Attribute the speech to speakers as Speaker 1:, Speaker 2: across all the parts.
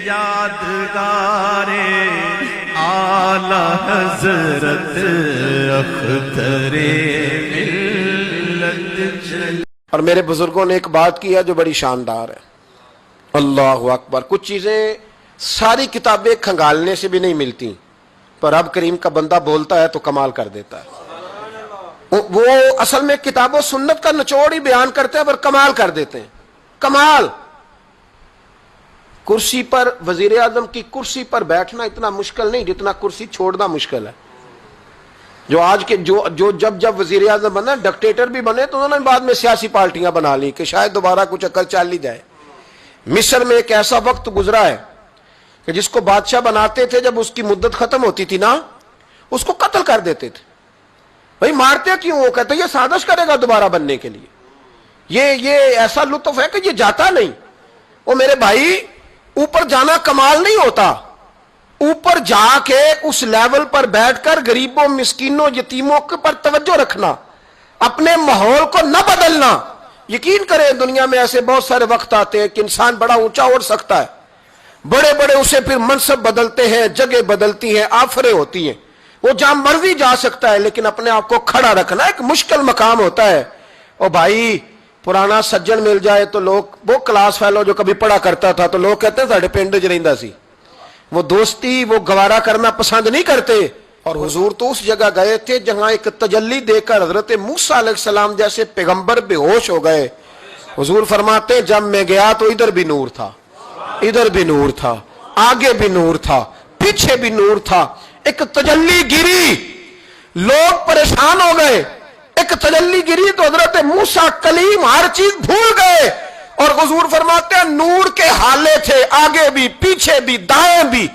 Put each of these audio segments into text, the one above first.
Speaker 1: یادگارے اعلی حضرت اختر ملت چلی.
Speaker 2: اور میرے بزرگوں نے ایک بات کی ہے جو بڑی شاندار ہے. اللہ اکبر. کچھ چیزیں ساری کتابیں کھنگالنے سے بھی نہیں ملتی، پر رب کریم کا بندہ بولتا ہے تو کمال کر دیتا ہے. وہ اصل میں کتاب و سنت کا نچوڑ ہی بیان کرتے ہیں پر کمال کر دیتے ہیں. کمال. کرسی پر، وزیر اعظم کی کرسی پر بیٹھنا اتنا مشکل نہیں جتنا کرسی چھوڑنا مشکل ہے. جو آج کے جب وزیر اعظم بنا، ڈکٹیٹر بھی بنے تو انہوں نے بعد میں سیاسی پارٹیاں بنا لی کہ شاید دوبارہ کچھ عقل چل ہی جائے. مصر میں ایک ایسا وقت گزرا ہے کہ جس کو بادشاہ بناتے تھے، جب اس کی مدت ختم ہوتی تھی نا، اس کو قتل کر دیتے تھے. بھائی مارتے کیوں؟ وہ کہتے یہ سازش کرے گا دوبارہ بننے کے لیے. یہ ایسا لطف ہے کہ یہ جاتا نہیں. وہ میرے بھائی، اوپر جانا کمال نہیں ہوتا، اوپر جا کے اس لیول پر بیٹھ کر غریبوں، مسکینوں، یتیموں کے پر توجہ رکھنا، اپنے ماحول کو نہ بدلنا. یقین کریں دنیا میں ایسے بہت سارے وقت آتے ہیں کہ انسان بڑا اونچا اڑ سکتا ہے، بڑے بڑے اسے پھر منصب بدلتے ہیں، جگہ بدلتی ہیں، آفریں ہوتی ہیں، وہ جہاں مرضی جا سکتا ہے، لیکن اپنے آپ کو کھڑا رکھنا ایک مشکل مقام ہوتا ہے. اور بھائی پرانا سجن مل جائے تو لوگ، وہ کلاس فیلو جو کبھی پڑھا کرتا تھا تو لوگ کہتے ہیں ساڑھے پنڈ چ رہندا سی، وہ دوستی وہ گوارا کرنا پسند نہیں کرتے. اور حضور تو اس جگہ گئے تھے جہاں ایک تجلی دے کر حضرت موسیٰ علیہ السلام جیسے پیغمبر بے ہوش ہو گئے. حضور فرماتے جب میں گیا تو ادھر بھی نور تھا، ادھر بھی نور تھا، آگے بھی نور تھا، پیچھے بھی نور تھا. ایک تجلی گری، لوگ پریشان ہو گئے. ایک تجلی گری تو حضرت موسیٰ کلیم ہر چیز بھول گئے. اور حضور فرماتے ہیں نور کے حالے تھے، آگے بھی پیچھے بھی دائیں بھی.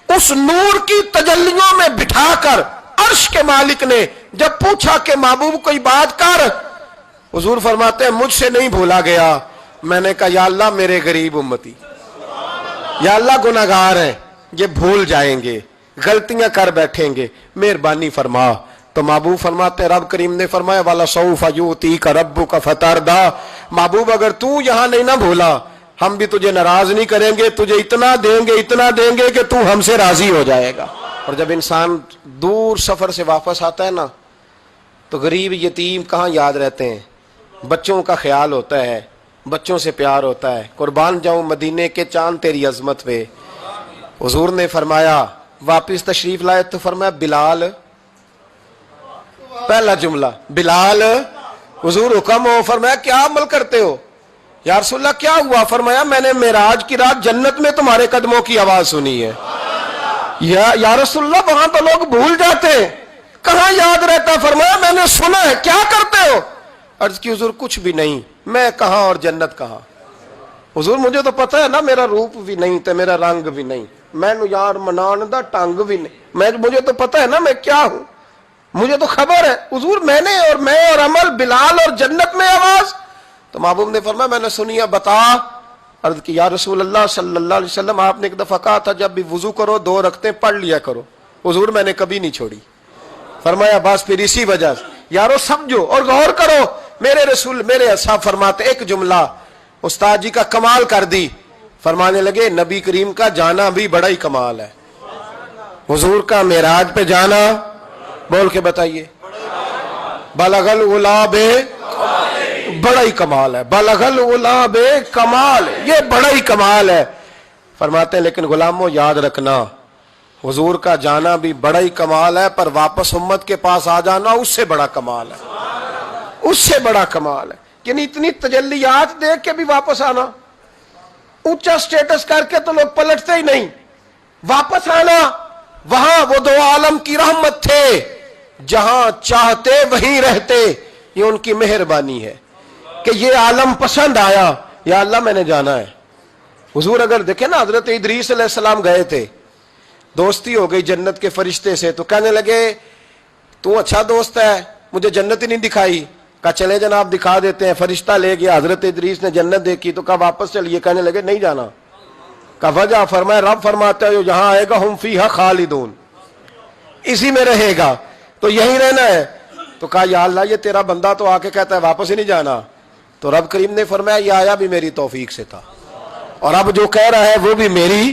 Speaker 2: اس نور کی تجلیوں میں بٹھا کر عرش کے مالک نے جب پوچھا کہ محبوب کوئی بات کر، حضور فرماتے ہیں مجھ سے نہیں بھولا گیا. میں نے کہا یا اللہ میرے غریب امتی، یا اللہ گناہگار ہیں، یہ بھول جائیں گے، غلطیاں کر بیٹھیں گے، مہربانی فرما. تو محبوب فرماتے ہیں رب کریم نے فرمایا وَلَسَوْفَ يُؤْتِيكَ رَبُّكَ فَتَرْضَىٰ. محبوب اگر تو یہاں نہیں نہ بھولا، ہم بھی تجھے ناراض نہیں کریں گے، تجھے اتنا دیں گے کہ تو ہم سے راضی ہو جائے گا. اور جب انسان دور سفر سے واپس آتا ہے نا تو غریب یتیم کہاں یاد رہتے ہیں. بچوں کا خیال ہوتا ہے، بچوں سے پیار ہوتا ہے. قربان جاؤں مدینے کے چاند تیری عظمت پہ. حضور نے فرمایا واپس تشریف لائے تو فرمایا بلال، پہلا جملہ بلال. حضور حکم ہو، فرمایا کیا عمل کرتے ہو؟ یا رسول اللہ کیا ہوا؟ فرمایا میں نے معراج کی رات جنت میں تمہارے قدموں کی آواز سنی ہے. یا رسول اللہ وہاں تو لوگ بھول جاتے ہیں، کہاں یاد رہتا؟ فرمایا میں نے سنا ہے. کیا کرتے ہو؟ عرض کی حضور کچھ بھی نہیں. میں کہاں اور جنت کہاں؟ حضور مجھے تو پتہ ہے نا میرا روپ بھی نہیں تے میرا رنگ بھی نہیں، میں نو یار منان دا ٹنگ بھی نہیں، مجھے تو پتہ ہے نا میں کیا ہوں، مجھے تو خبر ہے. حضور میں اور عمل، بلال اور جنت میں آواز. تو محبوب نے فرمایا میں نے سنی ہے، بتا. عرض کی یا رسول اللہ صلی اللہ علیہ وسلم آپ نے ایک دفعہ کہا تھا جب بھی وضو کرو 2 رکعتیں پڑھ لیا کرو. حضور میں نے کبھی نہیں چھوڑی. فرمایا بس پھر اسی وجہ سے یارو سمجھو اور غور کرو. میرے رسول، میرے اصحاب فرماتے ایک جملہ استاد جی کا کمال کر دی. فرمانے لگے نبی کریم کا جانا بھی بڑا ہی کمال ہے. حضور کا معراج پہ جانا، بول کے بتائیے، بلغ العلا بے، بڑا ہی کمال ہے. بلغ العلا بے کمال، یہ بڑا ہی کمال ہے. فرماتے ہیں لیکن غلاموں یاد رکھنا حضور کا جانا بھی بڑا ہی کمال ہے، پر واپس امت کے پاس آ جانا اس سے بڑا کمال ہے، اس سے بڑا کمال ہے. یعنی اتنی تجلیات دیکھ کے بھی واپس آنا، اونچا سٹیٹس کر کے تو لوگ پلٹتے ہی نہیں. واپس آنا، وہاں وہ 2 عالم کی رحمت تھے، جہاں چاہتے وہیں رہتے. یہ ان کی مہربانی ہے کہ یہ عالم پسند آیا. یا اللہ میں نے جانا ہے. حضور اگر دیکھیں نا حضرت ادریس علیہ السلام گئے تھے، دوستی ہو گئی جنت کے فرشتے سے، تو کہنے لگے تو اچھا دوست ہے، مجھے جنت ہی نہیں دکھائی. کہا چلے جناب دکھا دیتے ہیں. فرشتہ لے گیا، حضرت ادریس نے جنت دیکھی تو کہا واپس چلیے. کہنے لگے نہیں جانا. کہا وجہ؟ فرمایا رب فرماتا ہے جو جہاں آئے گا ہم فیہا خالدون، اسی میں رہے گا، تو یہیں رہنا ہے. تو کہا یا اللہ یہ تیرا بندہ تو آ کے کہتا ہے واپس ہی نہیں جانا. تو رب کریم نے فرمایا یہ آیا بھی میری توفیق سے تھا، اور اب جو کہہ رہا ہے وہ بھی میری